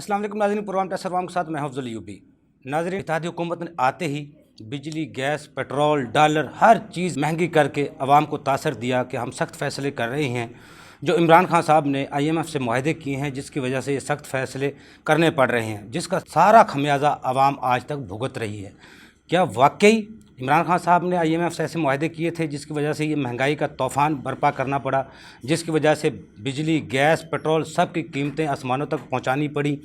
السلام علیکم ناظرین، پروگرام ٹیسٹ سروام کے ساتھ میں افضل ایوبی۔ ناظرین، اتحادی حکومت نے آتے ہی بجلی، گیس، پیٹرول، ڈالر ہر چیز مہنگی کر کے عوام کو تاثر دیا کہ ہم سخت فیصلے کر رہے ہیں جو عمران خان صاحب نے IMF سے معاہدے کیے ہیں، جس کی وجہ سے یہ سخت فیصلے کرنے پڑ رہے ہیں، جس کا سارا خمیازہ عوام آج تک بھگت رہی ہے۔ کیا واقعی عمران خان صاحب نے IMF سے ایسے معاہدے کیے تھے جس کی وجہ سے یہ مہنگائی کا طوفان برپا کرنا پڑا، جس کی وجہ سے بجلی، گیس، پیٹرول سب کی قیمتیں آسمانوں تک پہنچانی پڑی؟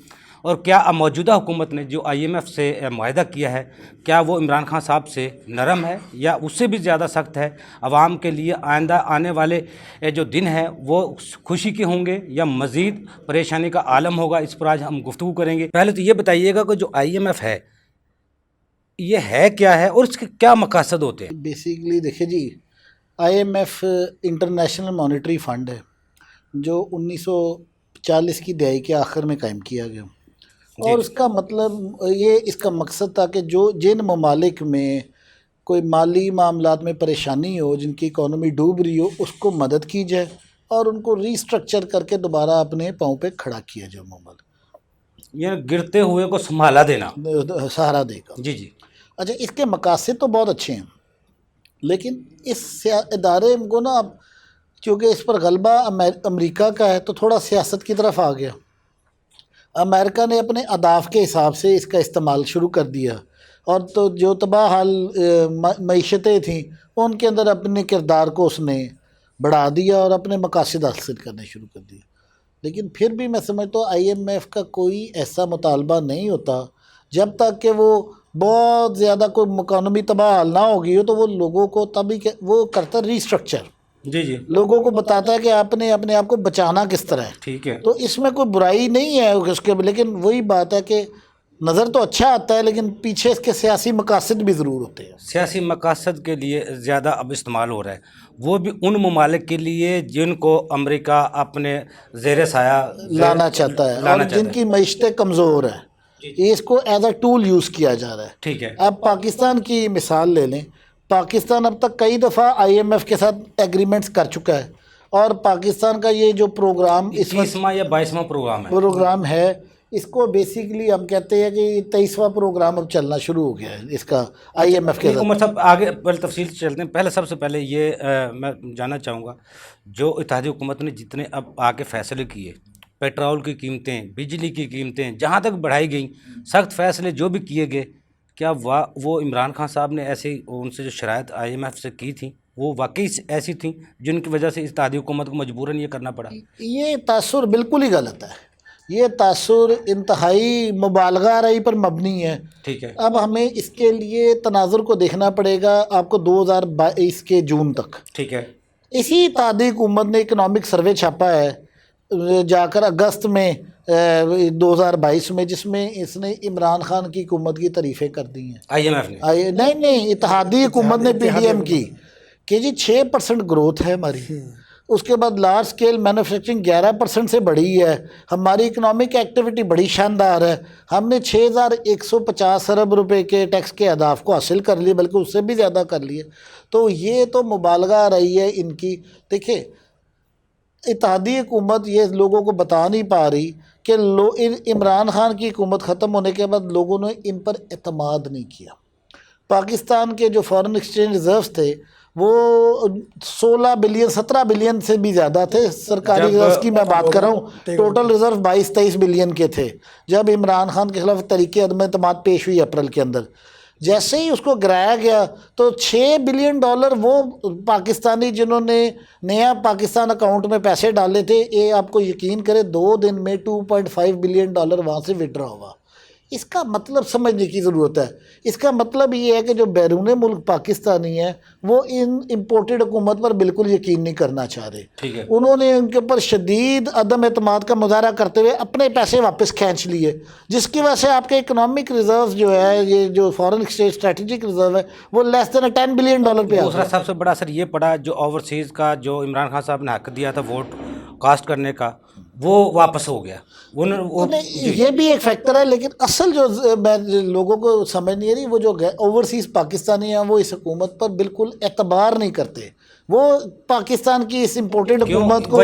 اور کیا اب موجودہ حکومت نے جو IMF سے معاہدہ کیا ہے، کیا وہ عمران خان صاحب سے نرم ہے یا اس سے بھی زیادہ سخت ہے؟ عوام کے لیے آئندہ آنے والے جو دن ہیں وہ خوشی کے ہوں گے یا مزید پریشانی کا عالم ہوگا؟ اس پر آج ہم گفتگو کریں گے۔ پہلے تو یہ بتائیے گا کہ جو IMF ہے یہ ہے کیا ہے اور اس کے کیا مقاصد ہوتے ہیں؟ بیسیکلی دیکھیں جی، IMF انٹرنیشنل مانیٹری فنڈ ہے جو 1940 کی دہائی کے آخر میں قائم کیا گیا، اور اس کا مطلب اس کا مقصد تھا کہ جن ممالک میں کوئی مالی معاملات میں پریشانی ہو، جن کی اکانومی ڈوب رہی ہو، اس کو مدد کی جائے اور ان کو ریسٹرکچر کر کے دوبارہ اپنے پاؤں پہ کھڑا کیا جائے، ممالک یہ گرتے ہوئے کو سنبھالا دینا، سہارا دے گا۔ جی اچھا، اس کے مقاصد تو بہت اچھے ہیں، لیکن اس ادارے کو نا اب چونکہ اس پر غلبہ امریکہ کا ہے تو تھوڑا سیاست کی طرف آ گیا۔ امریکہ نے اپنے اہداف کے حساب سے اس کا استعمال شروع کر دیا، اور تو جو تباہ حال معیشتیں تھیں ان کے اندر اپنے کردار کو اس نے بڑھا دیا اور اپنے مقاصد حاصل کرنے شروع کر دیا۔ لیکن پھر بھی میں سمجھتا ہوں IMF کا کوئی ایسا مطالبہ نہیں ہوتا جب تک کہ وہ بہت زیادہ کوئی اکانومی تباہ حال نہ ہوگی ہو، تو وہ لوگوں کو تبھی وہ کرتا ریسٹرکچر، جی لوگوں کو بتاتا ہے کہ آپ نے اپنے آپ کو بچانا کس طرح ہے۔ ٹھیک ہے، تو اس میں کوئی برائی نہیں ہے اس کے، لیکن وہی بات ہے کہ نظر تو اچھا آتا ہے لیکن پیچھے اس کے سیاسی مقاصد بھی ضرور ہوتے ہیں۔ سیاسی مقاصد کے لیے زیادہ اب استعمال ہو رہا ہے، وہ بھی ان ممالک کے لیے جن کو امریکہ اپنے زیر سایہ لانا چاہتا ہے اور جن کی معیشتیں کمزور ہیں، اس کو ایز اے ٹول یوز کیا جا رہا ہے۔ ٹھیک ہے، اب پاکستان کی مثال لے لیں، پاکستان اب تک کئی دفعہ IMF کے ساتھ ایگریمنٹس کر چکا ہے، اور پاکستان کا یہ جو پروگرام اس 21واں یا 22واں پروگرام ہے، اس کو بیسیکلی ہم کہتے ہیں کہ یہ 23واں پروگرام اب چلنا شروع ہو گیا ہے اس کا IMF کے ساتھ۔ عمر صاحب آگے پہلے تفصیل سے چلتے ہیں، پہلے سب سے پہلے یہ میں جاننا چاہوں گا، جو اتحادی حکومت نے جتنے اب آگے فیصلے کیے، پیٹرول کی قیمتیں، بجلی کی قیمتیں جہاں تک بڑھائی گئیں، سخت فیصلے جو بھی کیے گئے، کیا وہ عمران خان صاحب نے ایسے ان سے جو شرائط IMF سے کی تھیں وہ واقعی ایسی تھیں جن کی وجہ سے اتحادی حکومت کو مجبوراً یہ کرنا پڑا؟ یہ تاثر بالکل ہی غلط ہے، یہ تاثر انتہائی مبالغہ آرائی پر مبنی ہے۔ ٹھیک ہے، اب ہمیں اس کے لیے تناظر کو دیکھنا پڑے گا آپ کو 2022 کے جون تک۔ ٹھیک ہے، اسی اتحادی حکومت نے اکنامک سروے چھاپا ہے جا کر اگست میں 2022 میں، جس میں اس نے عمران خان کی حکومت کی تعریفیں کر دی ہیں۔ IMF نے؟ نہیں، اتحادی حکومت نے PDM کی کہ جی 6% گروتھ ہے ہماری، اس کے بعد لارج سکیل مینوفیکچرنگ 11% سے بڑھی ہے، ہماری اکنامک ایکٹیویٹی بڑی شاندار ہے، ہم نے 6150 ارب روپے کے ٹیکس کے اہداف کو حاصل کر لیے، بلکہ اس سے بھی زیادہ کر لیے۔ تو یہ تو مبالغہ رہی ہے ان کی۔ دیکھیں، اتحادی حکومت یہ لوگوں کو بتا نہیں پا رہی کہ عمران خان کی حکومت ختم ہونے کے بعد لوگوں نے ان پر اعتماد نہیں کیا۔ پاکستان کے جو فارن ایکسچینج ریزروز تھے وہ 16 بلین 17 بلین سے بھی زیادہ تھے، سرکاری ریزروز کی میں بات کر رہا ہوں، ٹوٹل ریزرو 22-23 بلین کے تھے جب عمران خان کے خلاف تحریک عدم اعتماد پیش ہوئی اپریل کے اندر۔ جیسے ہی اس کو گرایا گیا تو $6 بلین وہ پاکستانی جنہوں نے نیا پاکستان اکاؤنٹ میں پیسے ڈالے تھے، یہ آپ کو یقین کرے 2 دن میں $2.5 بلین وہاں سے وڈرا ہوا۔ اس کا مطلب سمجھنے کی ضرورت ہے۔ اس کا مطلب یہ ہے کہ جو بیرون ملک پاکستانی ہیں وہ ان امپورٹڈ حکومت پر بالکل یقین نہیں کرنا چاہ رہے، انہوں نے ان کے اوپر شدید عدم اعتماد کا مظاہرہ کرتے ہوئے اپنے پیسے واپس کھینچ لیے، جس کی وجہ سے آپ کے اکنامک ریزرو جو ہے، یہ جو فارن ایکسچینج اسٹریٹجک ریزرو ہے، وہ لیس دین $10 بلین پہ۔ دوسرا سب سے بڑا اثر یہ پڑا جو اوورسیز کا جو عمران خان صاحب نے حق دیا تھا ووٹ کاسٹ کرنے کا، وہ واپس ہو گیا۔ یہ بھی ایک فیکٹر ہے، لیکن اصل جو میں لوگوں کو سمجھ نہیں آ رہی، وہ جو اوورسیز پاکستانی ہیں وہ اس حکومت پر بالکل اعتبار نہیں کرتے، وہ پاکستان کی اس امپورٹڈ حکومت کو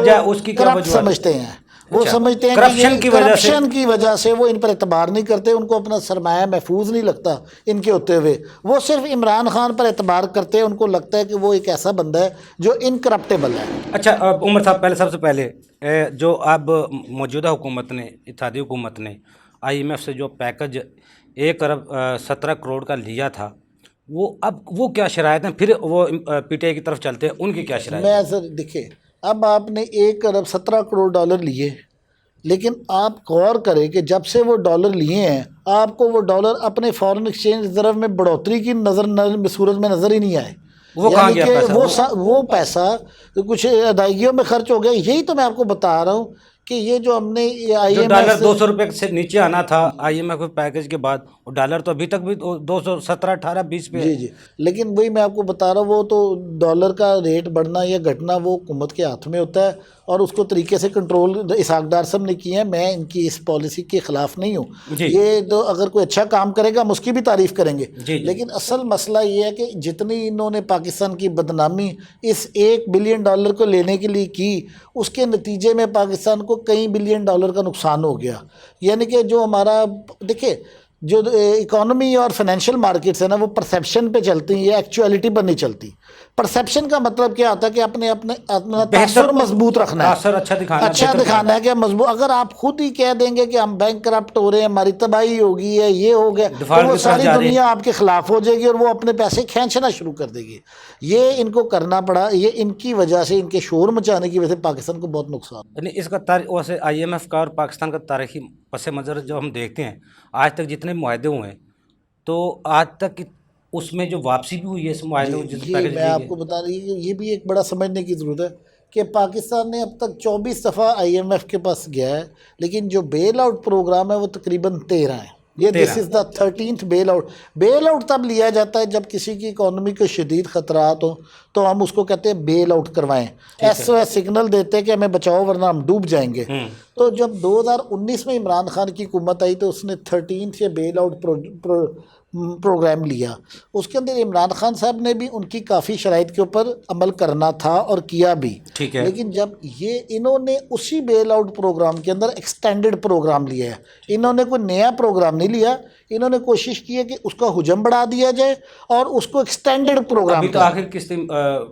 کرپٹ سمجھتے ہیں۔ وہ سمجھتے ہیں کرپشن کہ کرپشن کی وجہ سے وہ ان پر اعتبار نہیں کرتے, ان کو اپنا سرمایہ محفوظ نہیں لگتا ان کے ہوتے ہوئے, وہ صرف عمران خان پر اعتبار کرتے ہیں, ان کو لگتا ہے کہ وہ ایک ایسا بندہ ہے جو انکرپٹیبل ہے. اچھا عمر صاحب, پہلے سب سے پہلے جو اب موجودہ حکومت نے, اتحادی حکومت نے IMF سے جو پیکج 1 ارب 17 کروڑ کا لیا تھا, وہ کیا شرائط ہیں؟ پھر وہ PTI کی طرف چلتے ہیں, ان کی کیا شرائط ہیں؟ میں سر دیکھیں, اب آپ نے 1 ارب 17 کروڑ ڈالر لیے, لیکن آپ غور کریں کہ جب سے وہ ڈالر لیے ہیں آپ کو وہ ڈالر اپنے فارن ایکسچینج ریزرو میں بڑھوتری کی صورت میں نظر ہی نہیں آئے. وہ کہاں گیا پیسہ؟ وہ پیسہ کچھ ادائیگیوں میں خرچ ہو گیا. یہی تو میں آپ کو بتا رہا ہوں کہ یہ جو ہم نے ڈالر 200 روپے سے نیچے آنا تھا IMF پیکج کے بعد, وہ ڈالر تو ابھی تک بھی 217 18 20 پہ. جی, لیکن وہی میں آپ کو بتا رہا ہوں, وہ تو ڈالر کا ریٹ بڑھنا یا گھٹنا وہ حکومت کے ہاتھ میں ہوتا ہے, اور اس کو طریقے سے کنٹرول اسحاق ڈار صاحب نے کیے ہیں. میں ان کی اس پالیسی کے خلاف نہیں ہوں. یہ تو اگر کوئی اچھا کام کرے گا ہم اس کی بھی تعریف کریں گے, لیکن اصل مسئلہ یہ ہے کہ جتنی انہوں نے پاکستان کی بدنامی اس $1 بلین کو لینے کے لیے کی, اس کے نتیجے میں پاکستان کو کئی $بلین کا نقصان ہو گیا. یعنی کہ جو ہمارا دیکھیں, جو اکانومی اور فائنینشیل مارکیٹس ہیں نا, وہ پرسیپشن پہ چلتی ہیں, یہ ایکچولیٹی پر نہیں چلتی. پرسیپشن کا مطلب کیا ہوتا ہے کہ اپنا تاثر مضبوط رکھنا ہے, اچھا دکھانا ہے کہ مضبوط. اگر آپ خود ہی کہہ دیں گے کہ ہم بینک کرپٹ ہو رہے ہیں, ہماری تباہی ہوگی ہے, یہ ہو گیا, تو وہ ساری دنیا آپ کے خلاف ہو جائے گی اور وہ اپنے پیسے کھینچنا شروع کر دے گی. یہ ان کو کرنا پڑا, یہ ان کی وجہ سے, ان کے شور مچانے کی وجہ سے پاکستان کو بہت نقصان. یعنی اس کا ویسے IMF کا اور پاکستان کا تاریخی پس منظر جو ہم دیکھتے ہیں, آج تک جتنے معاہدے ہوئے ہیں تو آج تک اس میں جو واپسی بھی ہوئی ہے اس معاہدے یہ میں آپ کو بتا رہی ہوں, یہ بھی ایک بڑا سمجھنے کی ضرورت ہے کہ پاکستان نے اب تک 24 دفعہ IMF کے پاس گیا ہے, لیکن جو بیل آؤٹ پروگرام ہے وہ تقریباً 13 ہیں. یہ this is the 13th bell out. Bell out تب لیا جاتا ہے جب کسی کی اکانومی کو شدید خطرات ہوں, تو ہم اس کو کہتے ہیں بیل آؤٹ کروائیں, SOS سگنل دیتے ہیں کہ ہمیں بچاؤ ورنہ ہم ڈوب جائیں گے. تو جب 2019 میں عمران خان کی حکومت آئی تو اس نے 13th یا بیل آؤٹ پروگرام لیا. اس کے اندر عمران خان صاحب نے بھی ان کی کافی شرائط کے اوپر عمل کرنا تھا اور کیا بھی, لیکن جب انہوں نے اسی بیل آؤٹ پروگرام کے اندر ایکسٹینڈڈ پروگرام لیا ہے, انہوں نے کوئی نیا پروگرام نہیں لیا, انہوں نے کوشش کی ہے کہ اس کا حجم بڑھا دیا جائے اور اس کو ایکسٹینڈڈ پروگرام. تو آخر قسط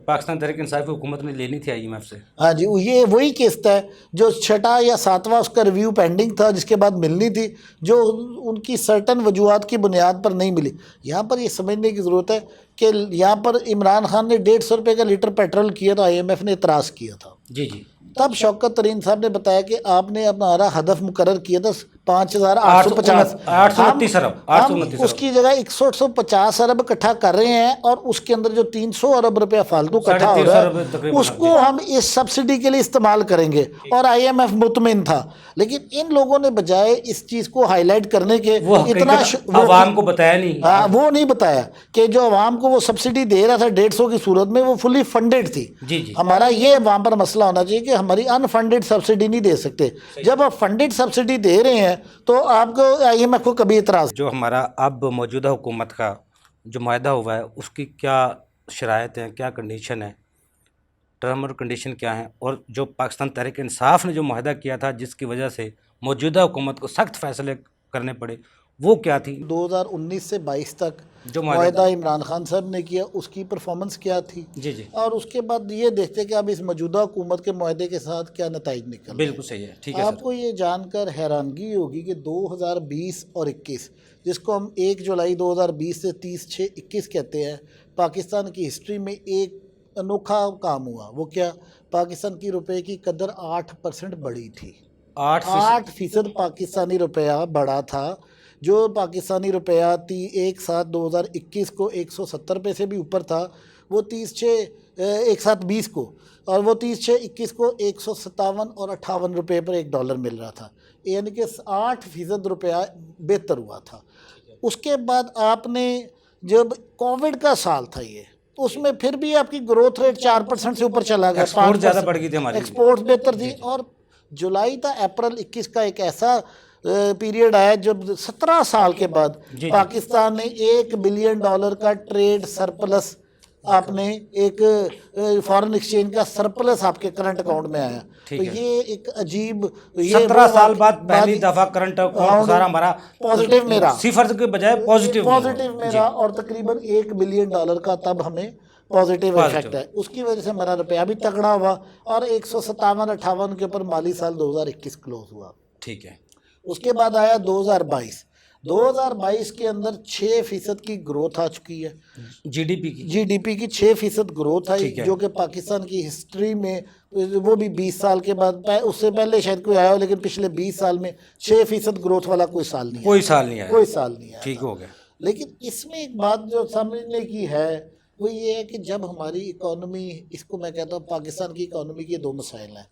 پاکستان تحریک انصاف کی حکومت نے لینی تھی IMF سے. ہاں جی, یہ وہی قسط ہے جو 6واں یا 7واں اس کا ریویو پینڈنگ تھا, جس کے بعد ملنی تھی, جو ان کی سرٹن وجوہات کی بنیاد پر نہیں ملی. یہاں پر یہ سمجھنے کی ضرورت ہے کہ یہاں پر عمران خان نے 150 روپے کا لیٹر پیٹرول کیا تو IMF نے اعتراض کیا تھا. تب شوکت ترین صاحب نے بتایا کہ آپ نے اپنا ہدف مقرر کیا تھا 5,850 ہم اس کی جگہ 150 ارب اکٹھا کر رہے ہیں, اور اس کے اندر جو 300 ارب روپیہ فالتو اکٹھا ہو رہا ہے اس کو ہم اس سبسڈی کے لیے استعمال کریں گے. اور IMF مطمئن تھا, لیکن ان لوگوں نے بجائے اس چیز کو ہائی لائٹ کرنے کے اتنا عوام کو بتایا نہیں, وہ نہیں بتایا کہ جو عوام کو وہ سبسڈی دے رہا تھا 150 کی صورت میں وہ فلی فنڈڈ تھی. ہمارا یہ وہاں پر مسئلہ ہونا چاہیے کہ ہماری انفنڈڈ سبسڈی نہیں دے سکتے. جب آپ فنڈڈ سبسڈی دے رہے ہیں تو آپ کو IMF کو کبھی اعتراض. جو ہمارا اب موجودہ حکومت کا جو معاہدہ ہوا ہے اس کی کیا شرائط ہیں, کیا کنڈیشن ہے, ٹرم اور کنڈیشن کیا ہیں, اور جو پاکستان تحریک انصاف نے جو معاہدہ کیا تھا جس کی وجہ سے موجودہ حکومت کو سخت فیصلے کرنے پڑے, وہ کیا تھی؟ 2019 سے 22 تک جو معاہدہ عمران خان صاحب نے کیا اس کی پرفارمنس کیا تھی, اور اس کے بعد یہ دیکھتے کہ اب اس موجودہ حکومت کے معاہدے کے ساتھ کیا نتائج نکل. بالکل صحیح ہے, ٹھیک ہے. آپ کو یہ جان کر حیرانگی ہوگی کہ 2020 اور 21 جس کو ہم 1 جولائی 2020 سے 30/6/21 کہتے ہیں, پاکستان کی ہسٹری میں ایک انوکھا کام ہوا. وہ کیا؟ پاکستان کی روپے کی قدر 8% بڑھی تھی. 8% پاکستانی روپیہ بڑھا تھا. جو پاکستانی روپیہ 1/7/2021 کو 170 روپے سے بھی اوپر تھا, وہ 1/7/20 کو, اور وہ 30/6/21 کو 157 اور 58 روپے پر $1 مل رہا تھا. یعنی کہ 8% روپیہ بہتر ہوا تھا. اس کے بعد آپ نے جب کووڈ کا سال تھا یہ, اس میں پھر بھی آپ کی گروتھ ریٹ 4% سے اوپر چلا گیا, ایکسپورٹ زیادہ بڑھ گئی تھی ہماری, ایکسپورٹ بہتر تھی. اور جولائی تا اپریل 21 کا ایک ایسا پیریڈ آیا جب 17 سال کے بعد پاکستان نے $1 بلین کا ٹریڈ سرپلس آپ نے ایک فارن ایکسچینج کا سرپلس آپ کے کرنٹ اکاؤنٹ میں آیا. تو یہ ایک عجیب 17 سال بعد پہلی دفعہ کرنٹ اکاؤنٹ سارا ہمارا پازیٹیو میرا صفر کے بجائے پازیٹیو میرا اور تقریباً $1 بلین کا تب ہمیں پازیٹیو افیکٹ ہے. اس کی وجہ سے ہمارا روپیہ بھی تگڑا ہوا اور 157-58 کے اوپر مالی سال 2021 کلوز ہوا. ٹھیک ہے. اس کے بعد آیا 2022 کے اندر 6% کی گروتھ آ چکی ہے. جی ڈی پی کی 6% گروتھ آئی جو کہ پاکستان کی ہسٹری میں وہ بھی 20 سال کے بعد, اس سے پہلے شاید کوئی آیا ہو لیکن پچھلے 20 سال میں 6% گروتھ والا کوئی سال نہیں آیا. ٹھیک ہو گیا. لیکن اس میں ایک بات جو سمجھنے کی ہے وہ یہ ہے کہ جب ہماری اکانومی, اس کو میں کہتا ہوں پاکستان کی اکانومی کے 2 مسائل ہیں.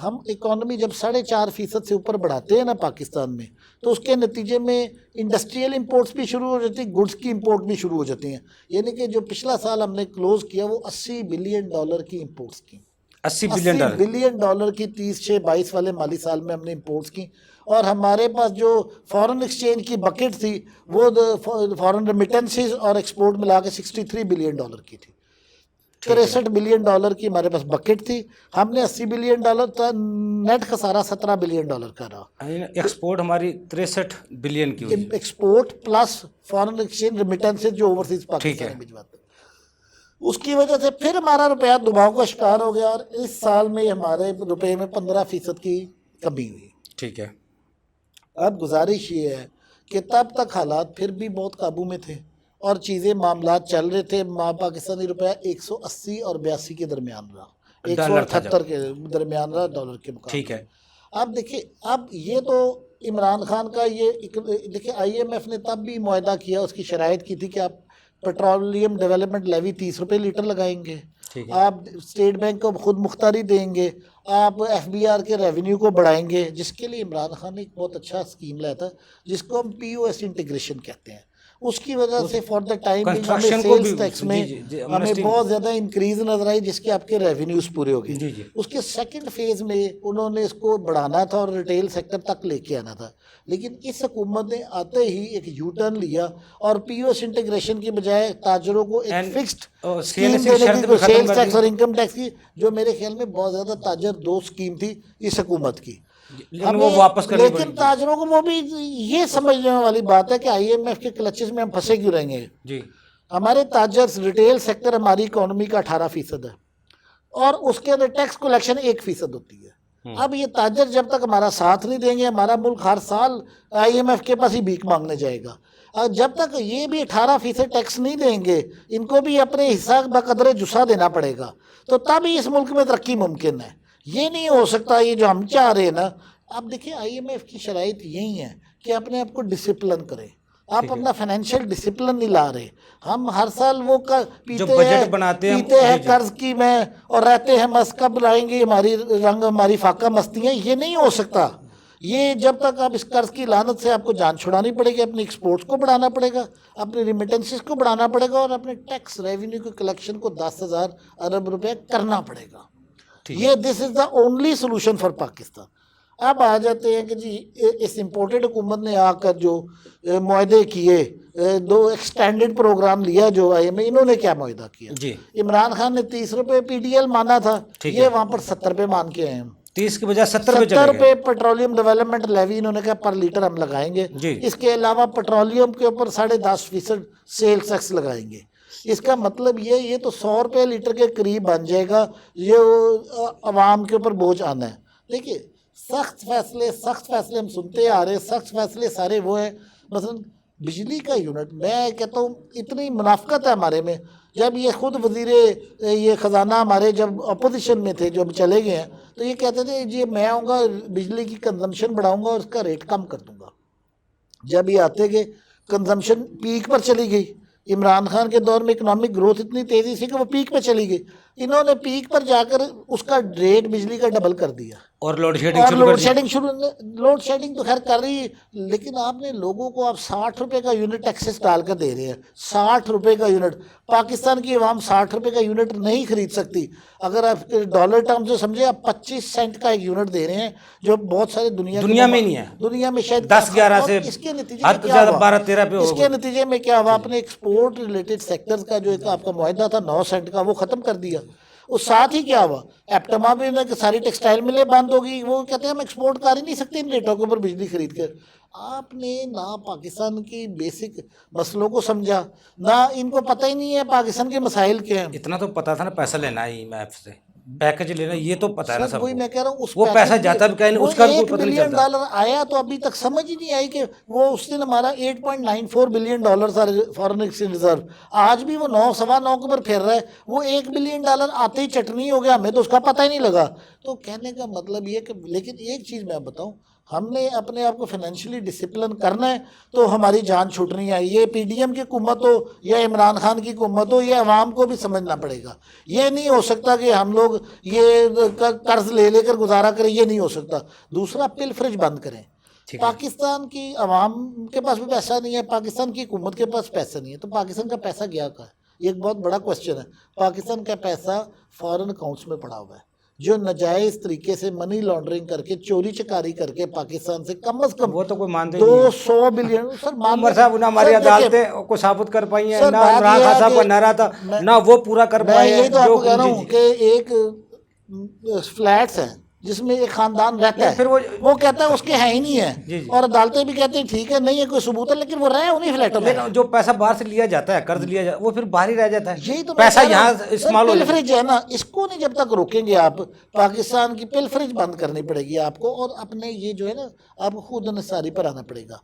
ہم اکانومی جب 4.5% سے اوپر بڑھاتے ہیں نا پاکستان میں, تو اس کے نتیجے میں انڈسٹریل امپورٹس بھی شروع ہو جاتی ہیں, گڈس کی امپورٹ بھی شروع ہو جاتی ہیں. یعنی کہ جو پچھلا سال ہم نے کلوز کیا وہ $80 بلین کی امپورٹس کی, $80 بلین کی 23-22 والے مالی سال میں ہم نے امپورٹس کی. اور ہمارے پاس جو فارن ایکسچینج کی بکٹ تھی وہ فارن ریمیٹنسز اور ایکسپورٹ ملا کے $63 بلین کی تھی. $63 بلین کی ہمارے پاس بکٹ تھی. ہم نے $80 بلین نیٹ خسارہ $17 بلین کا رہا. ایکسپورٹ ہماری 63 بلین کی ہوئی, export plus foreign exchange remittances جو اوورسیز پاکستان میں بھجواتے. اس کی وجہ سے پھر ہمارا روپیہ دباؤ کا شکار ہو گیا اور اس سال میں ہمارے روپے میں 15% کی کمی ہوئی. ٹھیک ہے. اب گزارش یہ ہے کہ تب تک حالات پھر بھی بہت قابو میں تھے اور چیزیں معاملات چل رہے تھے. پاکستانی روپیہ 180 اور 82 کے درمیان رہا, 178 کے درمیان رہا ڈالر کے مقابلے. ٹھیک ہے. اب دیکھیں, اب یہ تو عمران خان کا یہ دیکھیں IMF نے تب بھی معاہدہ کیا, اس کی شرائط کی تھی کہ آپ پیٹرولیم ڈیولپمنٹ لیوی $30 لیٹر لگائیں گے, آپ اسٹیٹ بینک کو خود مختاری دیں گے, آپ FBR کے ریونیو کو بڑھائیں گے, جس کے لیے عمران خان نے ایک بہت اچھا اسکیم لایا تھا جس کو ہم POS انٹیگریشن کہتے ہیں. اس کی وجہ سے فار دا ٹائم ہمیں سیلز ٹیکس میں ہمیں بہت زیادہ انکریز نظر آئی جس کے آپ کے ریونیوز پورے ہو گئے. اس کے سیکنڈ فیز میں انہوں نے اس کو بڑھانا تھا اور ریٹیل سیکٹر تک لے کے آنا تھا, لیکن اس حکومت نے آتے ہی ایک یو ٹرن لیا اور POS انٹیگریشن کے بجائے تاجروں کو ایک فکسڈ اسکیم دینے کی, سیلز ٹیکس اور انکم ٹیکس کی, جو میرے خیال میں بہت زیادہ تاجر دوست اسکیم تھی اس حکومت کی. لیکن تاجروں کو وہ بھی یہ سمجھنے والی بات ہے کہ IMF کے کلچز میں ہم پھنسے کیوں رہیں گے. ہمارے تاجر ریٹیل سیکٹر ہماری اکانومی کا 18% ہے اور اس کے اندر ٹیکس کلیکشن 1% ہوتی ہے. اب یہ تاجر جب تک ہمارا ساتھ نہیں دیں گے, ہمارا ملک ہر سال IMF کے پاس ہی بھیک مانگنے جائے گا. جب تک یہ بھی 18% ٹیکس نہیں دیں گے, ان کو بھی اپنے حصہ بقدر جسا دینا پڑے گا, تو تب ہی اس ملک میں ترقی ممکن ہے. یہ نہیں ہو سکتا یہ جو ہم چاہ رہے ہیں نا. اب دیکھیں IMF کی شرائط یہی ہے کہ اپنے آپ کو ڈسپلن کریں. آپ اپنا فائنینشیل ڈسپلن نہیں لا رہے. ہم ہر سال وہ پیتے ہیں قرض کی میں اور رہتے ہیں مست, کب لائیں گے ہماری رنگ ہماری فاقہ مستیاں. یہ نہیں ہو سکتا. یہ جب تک آپ اس قرض کی لعنت سے آپ کو جان چھڑانی پڑے گی, اپنے ایکسپورٹس کو بڑھانا پڑے گا, اپنے ریمیٹنسز کو بڑھانا پڑے گا اور اپنے ٹیکس ریونیو کی کلیکشن کو 10,000 ارب روپے کرنا پڑے گا. یہ this is the only solution for Pakistan. اب آ جاتے ہیں کہ جی اس امپورٹڈ حکومت نے آ کر جو معاہدے کیے, 2 ایکسٹینڈڈ پروگرام لیا جو IMF, انہوں نے کیا معاہدہ کیا. عمران خان نے $30 PDL مانا تھا, یہ وہاں پر $70 مان کے آئے. 30 کے بجائے 70 پہ پیٹرولیم ڈیولپمنٹ لیوی انہوں نے کہا پر لیٹر ہم لگائیں گے. اس کے علاوہ پیٹرولیم کے اوپر 10.5% سیلز ٹیکس لگائیں گے. اس کا مطلب یہ تو $100 لیٹر کے قریب بن جائے گا, یہ عوام کے اوپر بوجھ آنا ہے. دیکھیے سخت فیصلے ہم سنتے آ رہے ہیں. سخت فیصلے سارے وہ ہیں, مثلا بجلی کا یونٹ, میں کہتا ہوں اتنی منافقت ہے ہمارے میں. جب یہ خود وزیر یہ خزانہ ہمارے جب اپوزیشن میں تھے, جو چلے گئے ہیں, تو یہ کہتے تھے جی میں آؤں گا بجلی کی کنزمپشن بڑھاؤں گا اور اس کا ریٹ کم کر دوں گا. جب یہ آتے گئے کنزمپشن پیک پر چلی گئی. عمران خان کے دور میں اکنامک گروتھ اتنی تیزی سے کہ وہ پیک پہ چلی گئی. انہوں نے پیک پر جا کر اس کا ریٹ بجلی کا ڈبل کر دیا اور لوڈ شیڈنگ اور شروع کر لوڈ دی. شیڈنگ لوڈ شیڈنگ تو خیر کر رہی ہے، لیکن آپ نے لوگوں کو آپ 60 روپے کا یونٹ ایکسس ڈال کر دے رہے ہیں. 60 روپے کا یونٹ. پاکستان کی عوام 60 روپے کا یونٹ نہیں خرید سکتی. اگر آپ ڈالر ٹرم سے سمجھے، آپ 25 سینٹ کا ایک یونٹ دے رہے ہیں، جو بہت سارے دنیا میں نہیں ہے. دنیا میں شاید 10-11 اور سے اس کے نتیجے حد میں کیا زیادہ ہوا؟ 12-13 پہ اس ہوگا. کے نتیجے میں کیا ہوا؟ آپ نے ایکسپورٹ ریلیٹڈ سیکٹرز کا جو ایک آپ کا معاہدہ تھا 9 سینٹ کا، وہ ختم کر دیا. اس ساتھ ہی کیا ہوا؟ ایپٹما میں ساری ٹیکسٹائل ملیں بند ہو گئی. وہ کہتے ہیں ہم ایکسپورٹ کر ہی نہیں سکتے ان ریٹوں کے اوپر بجلی خرید کر. آپ نے نہ پاکستان کی بیسک مسئلوں کو سمجھا، نہ ان کو پتہ ہی نہیں ہے پاکستان کے مسائل کیا ہیں. اتنا تو پتا تھا نا، پیسہ لینا ہے IMF سے، پیکج لینا، یہ تو پتا ہے نا سر سب وہی کو. میں کہہ رہا ہوں، اس وہ پیسہ جاتا بھی کہیں نہیں، اس کا بھی کوئی پتہ نہیں $1 چلتا. بلین آیا تو ابھی تک سمجھ ہی نہیں آئی کہ وہ اس دن ہمارا $8.94 بلین تھا فارن ایکسچینج ریزرو. آج بھی وہ 9 کے اوپر پھیر رہا ہے. وہ $1 بلین آتے ہی چٹنی ہو گیا، ہمیں تو اس کا پتہ ہی نہیں لگا. تو کہنے کا مطلب یہ کہ لیکن ایک چیز میں بتاؤں، ہم نے اپنے آپ کو فائنینشلی ڈسپلن کرنا ہے تو ہماری جان چھوٹنی ہے. یہ PDM کی حکومت ہو یا عمران خان کی حکومت ہو، یہ عوام کو بھی سمجھنا پڑے گا. یہ نہیں ہو سکتا کہ ہم لوگ یہ قرض لے لے کر گزارا کریں، یہ نہیں ہو سکتا. دوسرا، پل فرج بند کریں. پاکستان کی عوام کے پاس بھی پیسہ نہیں ہے، پاکستان کی حکومت کے پاس پیسہ نہیں ہے، تو پاکستان کا پیسہ گیا کہاں ہے؟ یہ ایک بہت بڑا کوشچن ہے. پاکستان کا پیسہ فارن اکاؤنٹس میں پڑا ہوا ہے، جو ناجائز طریقے سے منی لانڈرنگ کر کے، چوری چکاری کر کے پاکستان سے کم از کم وہ تو کوئی مانتے نہیں ہے. 200 بلین. سر عمر صاحب نہ ہماری عدالتیں کو ثابت کر پائی ہیں، سر نہ بات عمران یہ خان ہے صاحب کا کہ نعرہ تھا، نہ وہ پورا کر میں پائے ہیں. یہی تو آپ جو کو کہہ رہا ہوں جی کہ ایک فلیٹس ہیں جس میں ایک خاندان رہتا پھر ہے، وہ کہتا ہے اس کے ہیں ہی نہیں جی. ہے، اور عدالتیں بھی کہتے ہیں ٹھیک ہے نہیں ہے کوئی ثبوت ہے، لیکن وہ رہے انہیں فلیٹوں میں. لیکن جو پیسہ باہر سے لیا جاتا ہے، قرض لیا جاتا ہے، وہ پھر باہر ہی رہ جاتا ہے. یہی تو میں پیسہ کہہ رہا یہاں ہوں. استعمال ہو پل جاتا ہے. فریج ہے نا، اس کو نہیں جب تک روکیں گے آپ، پاکستان کی پل فریج بند کرنی پڑے گی آپ کو، اور اپنے یہ جو ہے نا آپ کو خود انحصاری پر آنا پڑے گا.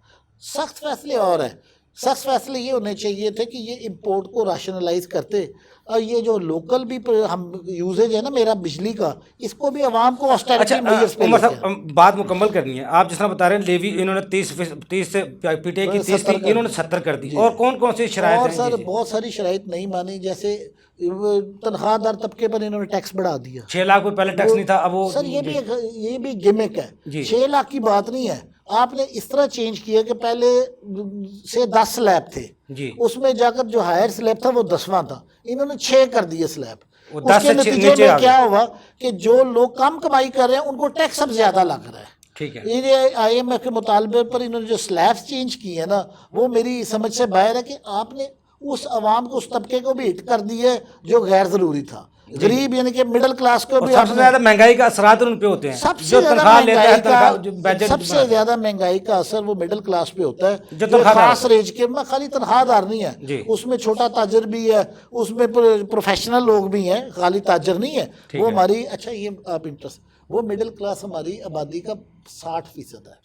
سخت فیصلے اور ہیں. سخت فیصلے یہ ہونے چاہیے تھے کہ یہ امپورٹ کو راشنلائز کرتے، اور یہ جو لوکل بھی ہم یوزیج ہے نا میرا بجلی کا، اس کو بھی عوام کو آسٹیرٹی میئرز پہ عمر لے کے صاحب بات مکمل کرنی ہے. آپ جس طرح بتا رہے ہیں لیوی انہوں نے 30 سے PTI کی 30 تھی، انہوں نے 70 کر دی. اور کون کون سی شرائط اور ہیں؟ سر بہت ساری شرائط نہیں مانی، جیسے تنخواہ دار طبقے پر انہوں نے ٹیکس بڑھا دیا. 6 لاکھ کوئی پہلے ٹیکس نہیں تھا، اب وہ سر یہ بھی گمک ہے. 6 لاکھ کی بات نہیں ہے. آپ نے اس طرح چینج کیا کہ پہلے سے 10 سلیب تھے، جی اس میں جا کر جو ہائر سلیب تھا وہ 10واں تا، انہوں نے 6 کر دیے سلیب. وہ اس 10 کے سے نتیجے نیچے میں آ کیا ہوا کہ جو لوگ کم کمائی کر رہے ہیں ان کو ٹیکس اب زیادہ لگ رہا ہے. ٹھیک ہے. یہ IMF کے مطالبے پر انہوں نے جو سلیبس چینج کی ہے نا، وہ میری سمجھ سے باہر ہے کہ آپ نے اس عوام کو، اس طبقے کو بھی ہٹ کر دی ہے جو غیر ضروری تھا. غریب یعنی کہ مڈل کلاس کو بھی سب سے زیادہ مہنگائی کا اثرات ان پہ ہوتے ہیں. سب سے جو زیادہ تنخواہ لیتا ہے، تنخواہ جو مہنگائی بجٹ سب سے زیادہ مہنگائی کا اثر وہ مڈل کلاس پہ ہوتا ہے، جو جو تنخواہ دار خاص رینج کے. میں خالی تنخواہ دار نہیں ہے، جی. اس میں چھوٹا تاجر بھی ہے، اس میں پروفیشنل لوگ بھی ہیں، خالی تاجر نہیں ہے وہ ہماری. اچھا یہ آپ انٹرسٹ، وہ مڈل کلاس ہماری آبادی کا 60% ہے،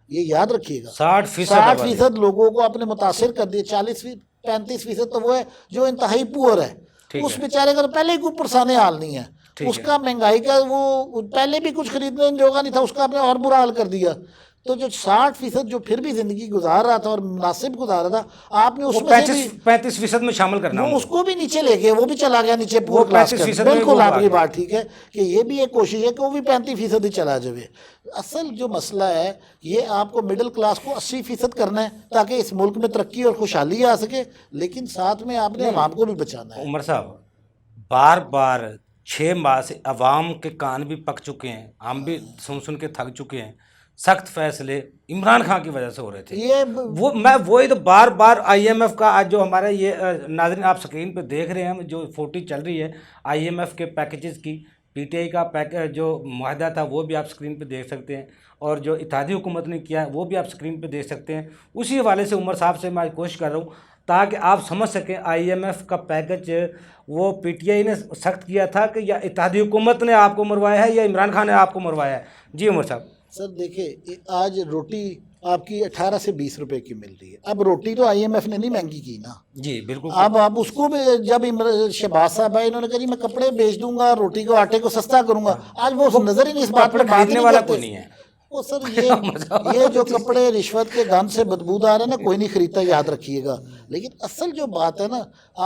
یہ یاد رکھیے گا. 60% لوگوں کو آپ نے متاثر کر دیا. 40-35% تو وہ ہے جو انتہائی پور ہے. اس بیچارے کا پہلے ہی کوئی پرسانے حال نہیں ہے، اس کا مہنگائی کا وہ پہلے بھی کچھ خریدنے جوگا نہیں تھا، اس کا آپ نے اور برا حال کر دیا. تو جو 60% جو پھر بھی زندگی گزار رہا تھا اور مناسب گزار رہا تھا، آپ نے اس میں سے بھی 35% میں شامل کرنا، وہ اس کو بھی نیچے لے گئے، وہ بھی چلا گیا نیچے پور کلاس کا. بالکل آپ کی بات ٹھیک ہے کہ یہ بھی ایک کوشش ہے کہ وہ بھی 35% ہی چلا جائے. اصل جو مسئلہ ہے یہ آپ کو مڈل کلاس کو 80% کرنا ہے تاکہ اس ملک میں ترقی اور خوشحالی آ سکے، لیکن ساتھ میں آپ نے عوام کو بھی بچانا ہے. عمر صاحب بار بار 6 ماہ سے عوام کے کان بھی پک چکے ہیں، ہم بھی سن کے تھک چکے ہیں. سخت فیصلے عمران خان کی وجہ سے ہو رہے تھے. وہی تو بار بار IMF کا آج جو ہمارا یہ ناظرین آپ سکرین پہ دیکھ رہے ہیں جو فوٹیج چل رہی ہے IMF کے پیکیجز کی، PTI کا جو معاہدہ تھا وہ بھی آپ سکرین پہ دیکھ سکتے ہیں، اور جو اتحادی حکومت نے کیا ہے وہ بھی آپ سکرین پہ دیکھ سکتے ہیں. اسی حوالے سے عمر صاحب سے میں کوشش کر رہا ہوں تاکہ آپ سمجھ سکیں IMF کا پیکج وہ PTI نے سخت کیا تھا کہ یا اتحادی حکومت نے آپ کو مروایا ہے یا عمران خان نے آپ کو مروایا ہے. جی عمر صاحب. سر دیکھیں، آج روٹی آپ کی 18 سے 20 روپے کی مل رہی ہے. اب روٹی تو IMF نے نہیں مہنگی کی نا. جی بالکل. اب آپ اس کو بھی جب شہباز صاحب آئے انہوں نے کہا جی میں کپڑے بیچ دوں گا، روٹی کو آٹے کو سستا کروں گا. آج وہ نظر ہی نہیں، اس بات کپڑے خریدنے والا کوئی نہیں ہے. وہ سر یہ جو کپڑے رشوت کے گند سے بدبودار ہے نا، کوئی نہیں خریدتا، یاد رکھیے گا. لیکن اصل جو بات ہے نا،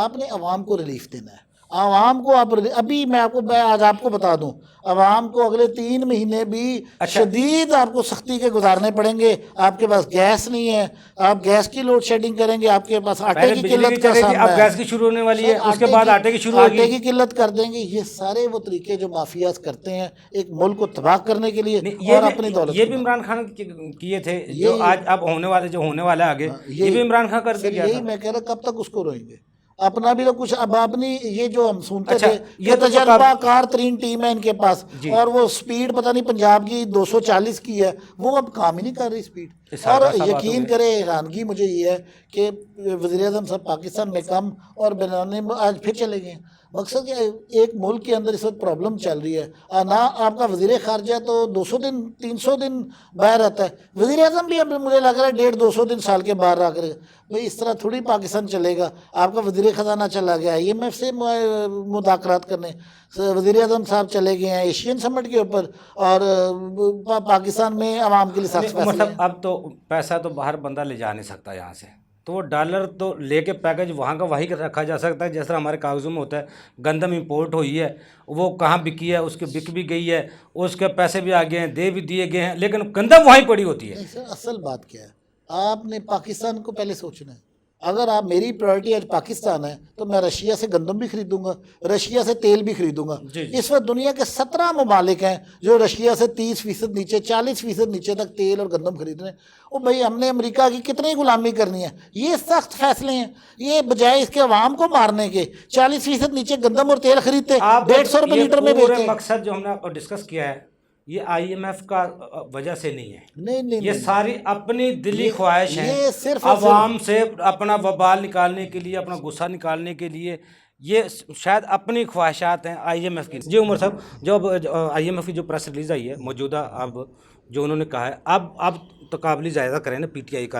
آپ نے عوام کو ریلیف دینا ہے. عوام کو آپ ابھی میں آج آپ کو بتا دوں، عوام کو اگلے 3 مہینے بھی شدید آپ کو سختی کے گزارنے پڑیں گے. آپ کے پاس گیس نہیں ہے، آپ گیس کی لوڈ شیڈنگ کریں گے، آپ کے پاس آٹے پہلے کی بجلی قلت کا چلے گی، سامنا اب ہے. گیس کی شروع ہونے والی ہے، اس کے بعد آٹے کی شروع آٹے ہوگی. کی قلت کر دیں گے. یہ سارے وہ طریقے جو مافیاز کرتے ہیں ایک ملک کو تباہ کرنے کے لیے اور اپنی دولت یہ کو. بھی عمران خان کیے تھے، جو آج اب ہونے والا آگے، یہ بھی عمران خان کر کے گیا یہی تھا. میں کہہ رہا کب تک اس کو روئیں گے؟ اپنا بھی تو کچھ اب اپنی یہ جو ہم سنتے اچھا، تھے یہ کہ تو تجربہ کار ترین ٹیم ہے ان کے پاس، جی. اور وہ سپیڈ پتہ نہیں پنجاب کی 240 کی ہے، وہ اب کام ہی نہیں کر رہی سپیڈ. اور یقین کرے حیرانگی مجھے یہ ہے کہ وزیر اعظم صاحب پاکستان میں کم اور بین آج پھر چلے گئے. مقصد کہ ایک ملک کے اندر اس وقت پرابلم چل رہی ہے نہ. آپ کا وزیر خارجہ تو 200 دن 300 دن باہر رہتا ہے، وزیر اعظم بھی اب مجھے لگ رہا ہے 150-200 دن سال کے باہر رہا کرے گا. بھئی اس طرح تھوڑی پاکستان چلے گا. آپ کا وزیر خزانہ چلا گیا IMF سے مذاکرات کرنے، وزیر اعظم صاحب چلے گئے ہیں ایشین سمٹ کے اوپر، اور پاکستان میں عوام کے لیے سخت فیصلے ہیں. اب تو پیسہ تو باہر بندہ لے جا نہیں سکتا یہاں سے، تو وہ ڈالر تو لے کے پیکج وہاں کا وہی رکھا جا سکتا ہے. جس طرح ہمارے کاغذوں میں ہوتا ہے گندم امپورٹ ہوئی ہے، وہ کہاں بکی ہے، اس کی بک بھی گئی ہے، اس کے پیسے بھی آگے ہیں، دے بھی دیے گئے ہیں، لیکن گندم وہیں پڑی ہوتی ہے. اصل بات کیا ہے، آپ نے پاکستان کو پہلے سوچنا ہے. اگر آپ میری پرائرٹی آج پاکستان ہے تو میں رشیا سے گندم بھی خریدوں گا، رشیا سے تیل بھی خریدوں گا. اس وقت دنیا کے 17 ممالک ہیں جو رشیا سے 30% نیچے 40% نیچے تک تیل اور گندم خرید رہے ہیں. او بھائی ہم نے امریکہ کی کتنی غلامی کرنی ہے؟ یہ سخت فیصلے ہیں. یہ بجائے اس کے عوام کو مارنے کے 40% نیچے گندم اور تیل خریدتے 150 روپے لیٹر میں بیچتے. مقصد جو ہم نے ڈسکس کیا ہے یہ IMF کا وجہ سے نہیں ہے، نہیں یہ ساری اپنی دلی خواہش ہے، یہ صرف عوام سے اپنا وبال نکالنے کے لیے، اپنا غصہ نکالنے کے لیے. یہ شاید اپنی خواہشات ہیں IMF کی. جی عمر صاحب، جو IMF کی جو پریس ریلیز آئی ہے موجودہ، اب جو انہوں نے کہا ہے، اب تو قابل جائزہ کریں نا PTI کا.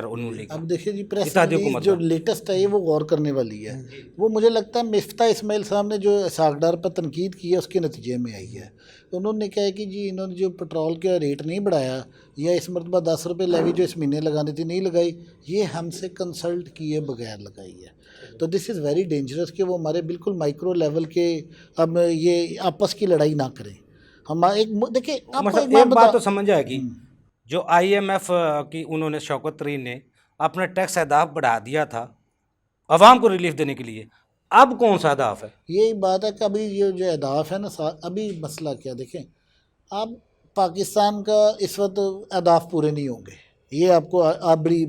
اب دیکھیے جی، پریس ریلیز جو لیٹسٹ ہے وہ غور کرنے والی ہے. وہ مجھے لگتا ہے مفتاح اسماعیل صاحب نے جو اسحاق ڈار پر تنقید کی ہے اس کے نتیجے میں آئی ہے. انہوں نے کہا ہے کہ جی انہوں نے جو پیٹرول کا ریٹ نہیں بڑھایا یا اس مرتبہ 10 روپے لیوی جو اس مہینے لگانی تھی نہیں لگائی، یہ ہم سے کنسلٹ کیے بغیر لگائی ہے. تو دس از ویری ڈینجرس کہ وہ ہمارے بالکل مائکرو لیول کے اب یہ آپس کی لڑائی نہ کریں. ہم دیکھیں ایک بات تو سمجھ آئے گی، جو IMF کی انہوں نے شوکت ترین نے اپنا ٹیکس اہداف بڑھا دیا تھا عوام کو ریلیف دینے کے لیے، اب کون سا اہداف ہے؟ یہی بات ہے کہ ابھی یہ جو اہداف ہے نا، ابھی مسئلہ کیا دیکھیں، اب پاکستان کا اس وقت اہداف پورے نہیں ہوں گے. یہ آپ کو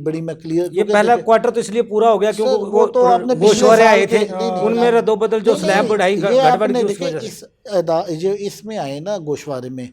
بڑی میں کلیئر، یہ پہلا کوارٹر تو اس لیے پورا ہو گیا کیونکہ وہ تو آپ نے گوشوارے آئے تھے، ان میں ردو بدل جو سلیب بڑھائی گڑبڑ کی اس وجہ سے. جو اس میں آئے نا گوشوارے میں،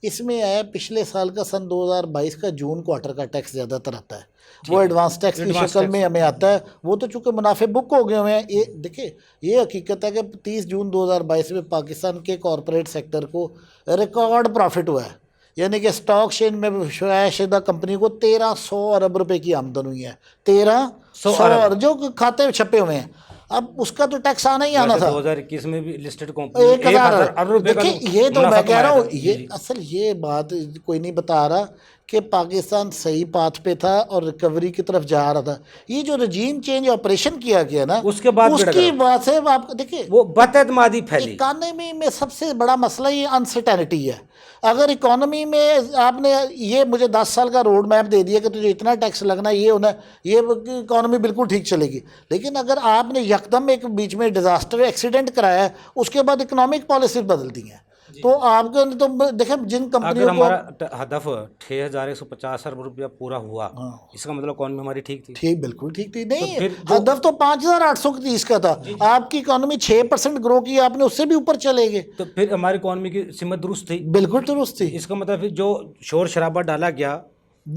اس میں آیا پچھلے سال کا سن 2022 کا جون کوارٹر کا ٹیکس زیادہ تر آتا ہے. وہ ایڈوانس ٹیکس کی شکل میں ہمیں آتا ہے. وہ تو چونکہ منافع بک ہو گئے ہوئے ہیں. دیکھیں یہ حقیقت ہے کہ 30 جون 2022 میں پاکستان کے کارپوریٹ سیکٹر کو ریکارڈ پروفٹ ہوا ہے. یعنی کہ اسٹاک چین میں شائع شدہ کمپنی کو 1300 ارب روپے کی آمدن ہوئی ہے. 1300 ارب جو کھاتے چھپے ہوئے ہیں. اب اس کا تو ٹیکس آنا ہی آنا تھا. 2021 میں بھی لسٹڈ کمپنی 1000 ارب روپے کا. یہ تو میں کہہ رہا ہوں، یہ اصل یہ بات کوئی نہیں بتا رہا کہ پاکستان صحیح پاتھ پہ تھا اور ریکوری کی طرف جا رہا تھا. یہ جو رجیم چینج آپریشن کیا گیا نا، اس کے بعد اس کی بات سے آپ دیکھیں وہ بد اعتمادی پھیلی. اکانومی میں سب سے بڑا مسئلہ یہ انسرٹینٹی ہے. اگر اکانومی میں آپ نے یہ مجھے 10 سال کا روڈ میپ دے دیا کہ تجھے اتنا ٹیکس لگنا ہے، یہ ہونا ہے، یہ اکانومی بالکل ٹھیک چلے گی. لیکن اگر آپ نے یکدم ایک بیچ میں ڈیزاسٹر ایکسیڈنٹ کرایا ہے، اس کے بعد اکنامک پالیسی بدل دی ہیں، تو آپ کو تو دیکھیں جن کمپنیوں کو اگر ہمارا ہدف 6150 ارب روپیہ پورا ہوا، اس کا مطلب اکانومی ہماری ٹھیک تھی. ٹھیک، بالکل ٹھیک تھی. نہیں، ہدف تو 5830 کا تھا. آپ کی اکانومی 6% گرو کی، آپ نے اس سے بھی اوپر چلے گئے. تو پھر ہماری اکانومی کی سمت درست تھی. بالکل درست تھی. اس کا مطلب جو شور شرابہ ڈالا گیا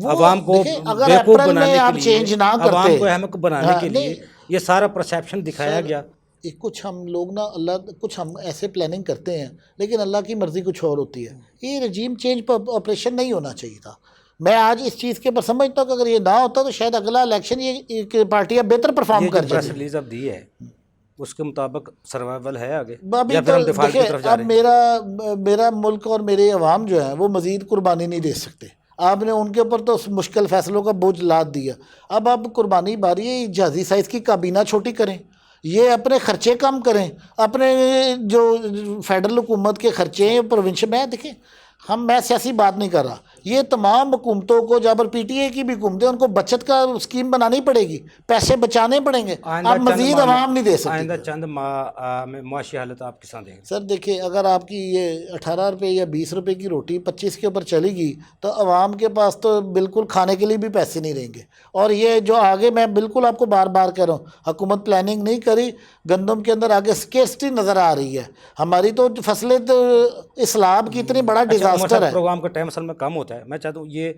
عوام کو اگر بیوقوف اپریل میں بنانے آپ کے چینج لیے، نہ کرتے، عوام کو احمق بنانے کے لیے یہ سارا پرسیپشن دکھایا گیا. کچھ ہم لوگ نا کچھ ہم ایسے پلاننگ کرتے ہیں لیکن اللہ کی مرضی کچھ اور ہوتی ہے. یہ رجیم چینج پر آپریشن نہیں ہونا چاہیے تھا. میں آج اس چیز کے پر سمجھتا ہوں کہ اگر یہ نہ ہوتا تو شاید اگلا الیکشن یہ پارٹیاں بہتر پرفارم کر پریس ریلیز اب دی ہے اس کے مطابق سروائیول ہے آگے، یا پھر ہم دفاع کی طرف جا رہے ہیں. اب میرا ملک اور میرے عوام جو ہیں وہ مزید قربانی نہیں دے سکتے. آپ نے ان کے اوپر تو مشکل فیصلوں کا بوجھ لاد دیا. اب قربانی باری ہے، جہازی سائز کی کابینہ چھوٹی کریں، یہ اپنے خرچے کم کریں، اپنے جو فیڈرل حکومت کے خرچے ہیں پروونشل میں دیکھیں، میں سیاسی بات نہیں کر رہا، یہ تمام حکومتوں کو جب پی ٹی اے کی بھی حکومتیں ان کو بچت کا اسکیم بنانی پڑے گی، پیسے بچانے پڑیں گے، اب مزید عوام نہیں دے سکتے۔ آئندہ چند ماہ میں معاشی حالت آپ کس طرح دیں گے؟ سر دیکھیں، اگر آپ کی یہ 18 روپے یا 20 روپے کی روٹی 25 کے اوپر چلے گی تو عوام کے پاس تو بالکل کھانے کے لیے بھی پیسے نہیں رہیں گے۔ اور یہ جو آگے میں بالکل آپ کو بار بار کہہ رہا ہوں، حکومت پلاننگ نہیں کری، گندم کے اندر آگے سکیرسٹی نظر آ رہی ہے، ہماری تو فصلیں تو اسلام کی اتنی بڑا ڈیزاسٹر ہے۔ پروگرام کا ٹائم اصل میں کم ہوتا ہے، میں چاہتا ہوں یہ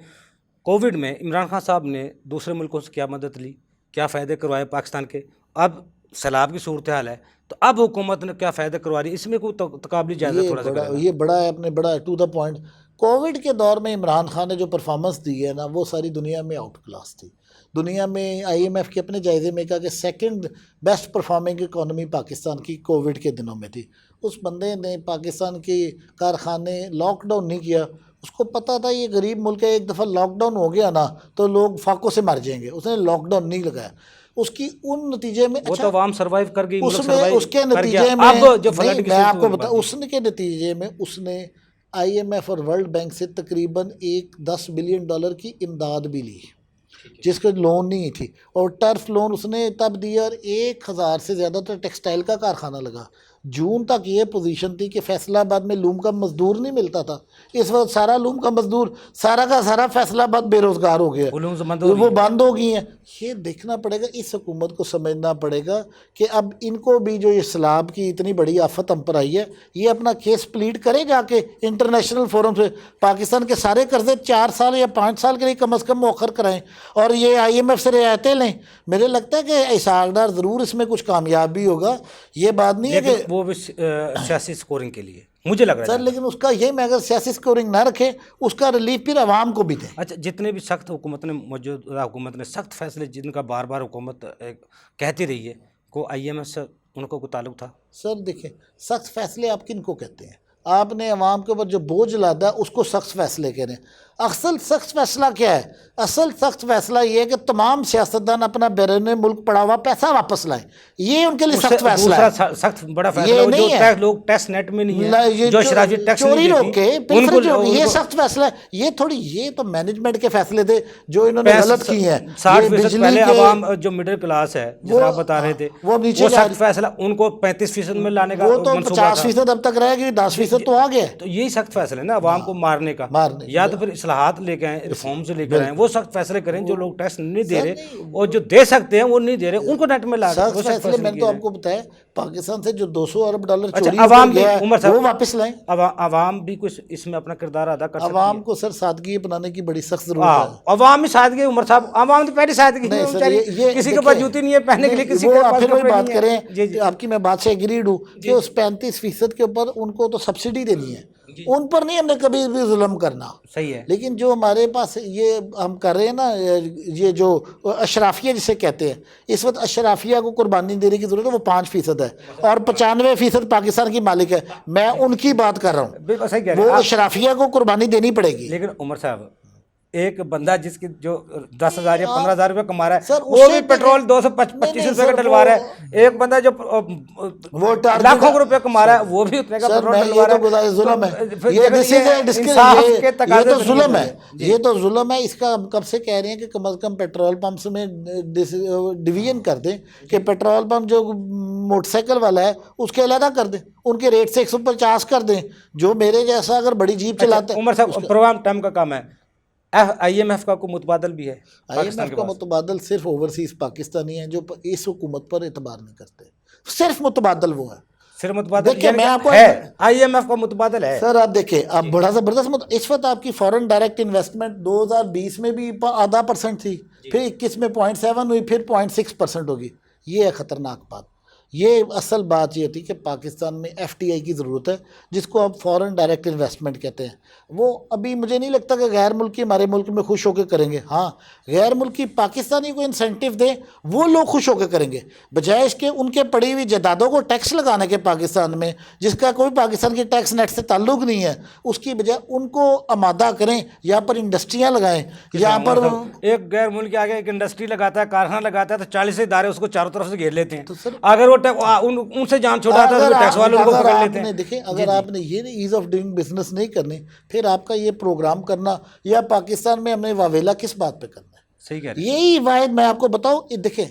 کووڈ میں عمران خان صاحب نے دوسرے ملکوں سے کیا مدد لی، کیا فائدے کروائے پاکستان کے، اب سیلاب کی صورتحال ہے تو اب حکومت نے کیا فائدہ کروا رہی ہے، اس میں کوئی تقابلی جائزہ تھوڑا سا کریں۔ یہ بڑا ہے، اپنے بڑا ٹو دا پوائنٹ، کووڈ کے دور میں عمران خان نے جو پرفارمنس دی ہے نا، وہ ساری دنیا میں آؤٹ کلاس تھی۔ دنیا میں آئی ایم ایف کے اپنے جائزے میں کہا کہ second best performing economy Pakistan کی کووڈ کے دنوں میں تھی۔ اس بندے نے پاکستان کے کارخانے لاک ڈاؤن نہیں کیا، اس کو پتہ تھا یہ غریب ملک ہے، ایک دفعہ لاک ڈاؤن ہو گیا نا تو لوگ فاقوں سے مر جائیں گے، اس نے لاک ڈاؤن نہیں لگایا۔ اس کی ان نتیجے میں وہ تو عوام سروائیو کر گئی، اس کے نتیجے میں میں آپ کو بتاؤں، اس کے نتیجے میں اس نے آئی ایم ایف اور ورلڈ بینک سے تقریباً $10 بلین کی امداد بھی لی، جس کو لون نہیں تھی، اور ٹرف لون اس نے تب دیا، اور 1000 سے زیادہ تو ٹیکسٹائل کا کارخانہ لگا۔ جون تک یہ پوزیشن تھی کہ فیصل آباد میں لوم کا مزدور نہیں ملتا تھا، اس وقت سارا لوم کا مزدور سارا کا سارا فیصل آباد بے روزگار ہو گیا، وہ بند ہو گئی ہیں۔ یہ دیکھنا پڑے گا، اس حکومت کو سمجھنا پڑے گا کہ اب ان کو بھی جو یہ سیلاب کی اتنی بڑی آفت ہم پر آئی ہے، یہ اپنا کیس پلیڈ کرے جا کے انٹرنیشنل فورم سے، پاکستان کے سارے قرضے 4 سال یا 5 سال کے لیے کم از کم مؤخر کرائیں، اور یہ آئی ایم ایف سے رعایتیں لیں۔ مجھے لگتا ہے کہ اسحاق ڈار ضرور اس میں کچھ کامیاب بھی ہوگا، یہ بات نہیں ہے کہ وہ بھی سیاسی سکورنگ کے لیے مجھے لگ رہا ہے سر، لیکن اس کا یہ میں اگر سیاسی سکورنگ نہ رکھے، اس کا ریلیف پھر عوام کو بھی دیں۔ اچھا، جتنے بھی سخت حکومت نے، موجودہ حکومت نے سخت فیصلے جن کا بار بار حکومت کہتی رہی ہے، کو آئی ایم ایف سے ان کو کوئی تعلق تھا؟ سر دیکھیں، سخت فیصلے آپ کن کو کہتے ہیں؟ آپ نے عوام کے اوپر جو بوجھ لادا ہے اس کو سخت فیصلے کہہ رہے ہیں۔ اصل سخت فیصلہ کیا ہے؟ اصل سخت فیصلہ یہ ہے کہ تمام سیاستدان اپنا بیرون ملک پڑا ہوا پیسہ واپس لائیں، یہ ان کے لیے سخت فیصلہ ہے۔ دوسرا سخت بڑا فیصلہ ہے جو لوگ ٹیکس نیٹ میں نہیں ہیں، جو شرافی ٹیکس چوری روکے، یہ سخت فیصلہ ہے۔ یہ تھوڑی، یہ تو مینجمنٹ کے فیصلے تھے جو انہوں نے غلط کی ہیں۔ 60% پہلے عوام جو مڈل کلاس ہے، جس آپ بتا رہے تھے، وہ سخت فیصلہ ان کو 35% میں لانے کا وہ تو 50% اب تک رہے گی، 10% تو آ گیا۔ تو یہی سخت فیصلہ ہے نا، عوام کو مارنے کا، یا تو پھر اصلاحات لے کے آئیں، ریفارمز لے کر آئیں، وہ سخت فیصلے کریں۔ جو لوگ ٹیکس نہیں دے رہے اور جو دے سکتے ہیں وہ نہیں دے رہے، ان کو نیٹ میں لا کے سخت فیصلے میں نے تو آپ کو بتایا، پاکستان سے جو $200 ارب چوری ہو گیا ہے وہ واپس لائیں۔ عوام بھی کچھ اس میں اپنا کردار ادا کر سکتی ہے۔ عوام کو سر سادگی اپنانے کی بڑی سخت ضرورت ہے۔ عوام ہی سادگی، عمر صاحب عوام تو پہلی سادگی، کسی کے پاس جوتی نہیں ہے پہننے کے لیے، کسی کے پاس پھر وہی بات کریں، آپ کی میں بات سے ایگریڈ ہوں کہ اس 35% کے اوپر ان کو تو سبسڈی دینی ہے، ان پر نہیں ہم نے کبھی بھی ظلم کرنا۔ صحیح ہے، لیکن جو ہمارے پاس یہ ہم کر رہے ہیں نا، یہ جو اشرافیہ جسے کہتے ہیں، اس وقت اشرافیہ کو قربانی دینے کی ضرورت ہے، وہ 5% ہے، اور 95% پاکستان کی مالک ہے۔ میں ان کی بات کر رہا ہوں، وہ اشرافیہ کو قربانی دینی پڑے گی۔ لیکن عمر صاحب، ایک بندہ جس کی جو 10,000 یا 15,000 روپے کما رہا ہے، وہ بھی پیٹرول 225 روپے کا ڈلوا رہا ہے۔ ایک بندہ جو لاکھوں روپے کما رہا ہے، وہ بھی اتنے کا پیٹرول ڈلوا رہا ہے۔ ظلم ہے، یہ تو ظلم ہے، یہ تو ظلم ہے۔ اس کا ہم کب سے کہہ رہے ہیں کہ کم از کم پیٹرول پمپس میں ڈویژن کر دیں، کہ پیٹرول پمپ جو موٹر سائیکل والا ہے اس کے علیحدہ کر دیں، ان کے ریٹ سے 150 کر دیں، جو میرے جیسا اگر بڑی جیپ چلاتا ہے۔ عمر صاحب، پروگرام ٹائم کا کام ہے، آئی ایم ایف کا کوئی متبادل بھی ہے؟ آئی ایم ایف کا متبادل صرف اوورسیز پاکستانی ہیں جو اس حکومت پر اعتبار نہیں کرتے، صرف متبادل وہ ہے، صرف متبادل ہے۔ آئی ایم ایف کا متبادل ہے سر، آپ دیکھیں، آپ بڑا زبردست اس وقت آپ کی فورن ڈائریکٹ انویسٹمنٹ 2020 میں بھی 0.5% تھی، پھر 21 میں 0.7 ہوئی، پھر 0.6% ہوگی۔ یہ ہے خطرناک بات۔ یہ اصل بات یہ تھی کہ پاکستان میں ایف ٹی آئی کی ضرورت ہے، جس کو آپ فورن ڈائریکٹ انویسٹمنٹ کہتے ہیں. وہ ابھی مجھے نہیں لگتا کہ غیر ملکی ہمارے ملک میں خوش ہو کے کریں گے. ہاں غیر ملکی پاکستانی کو انسینٹیو دیں، وہ لوگ خوش ہو کے کریں گے، بجائے اس کے ان کے پڑی ہوئی جائیدادوں کو ٹیکس لگانے کے پاکستان میں، جس کا کوئی پاکستان کی ٹیکس نیٹ سے تعلق نہیں ہے. اس کی بجائے ان کو آمادہ کریں، یہاں پر انڈسٹریاں لگائیں. یہاں پر ایک غیر ملک آگے ایک انڈسٹری لگاتا ہے، کارخانہ لگاتا ہے تو 40 ادارے اس کو چاروں طرف سے گھیر لیتے ہیں. اگر وہ ان سے جان چھوڑاتا ہے تو ٹیکس والے ان کو پکڑ لیتے ہیں. دیکھیں اگر آپ نے یہ ایز آف ڈوئنگ بزنس نہیں کرنی، پھر آپ کا یہ پروگرام کرنا یا پاکستان میں ہم نے واویلا کس بات پہ کرنا ہے؟ صحیح کہہ رہے ہیں. یہی واحد میں آپ کو بتاؤں، دیکھیں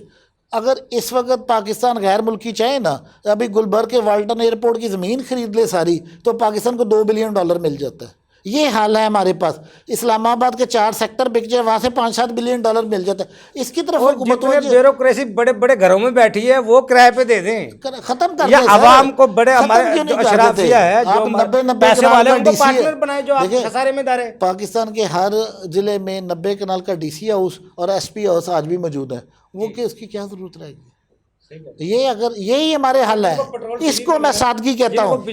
اگر اس وقت پاکستان غیر ملکی چاہے نا، ابھی گلبرگ کے والٹن ایئرپورٹ کی زمین خرید لے ساری، تو پاکستان کو $2 بلین مل جاتا ہے. یہ حال ہے ہمارے پاس. اسلام آباد کے 4 سیکٹر بک جائے، وہاں سے $5-7 بلین مل جاتا ہے. اس کی طرف حکومت بیوروکریسی بڑے بڑے گھروں میں بیٹھی ہے، وہ کرائے پہ دے دیں، ختم کر یا دیں. عوام کو بڑے ہمارے جو اشرافیہ ہے، جو پیسے والے ان کو پارٹنر بنائے، جو آپ خسارے میں دار ہے. پاکستان کے ہر ضلع میں 90 کنال کا ڈی سی ہاؤس اور ایس پی ہاؤس آج بھی موجود ہے. وہ کہ اس کی کیا ضرورت رہے گی؟ یہ اگر یہی ہمارے حل ہے، اس کو میں سادگی کہتا ہوں.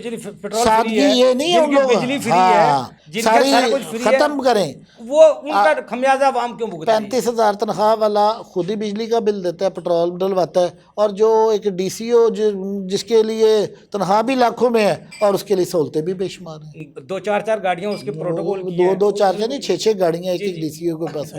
سادگی یہ نہیں ہے، ان لوگ بجلی فری ہے، ساری ختم کریں. وہ ان کا خمیازہ عوام کیوں بھگتیں؟ 35,000 تنخواہ والا خود ہی بجلی کا بل دیتا ہے، پیٹرول ڈلواتا ہے، اور جو ایک ڈی سی او جس کے لیے تنخواہ بھی لاکھوں میں ہے اور اس کے لیے سہولتیں بھی بے شمار ہیں. 2-4 گاڑیاں اس کے پروٹوکول کی ہیں. 2-4 نہیں، 6 گاڑیاں ایک ڈی سی او کے پاس.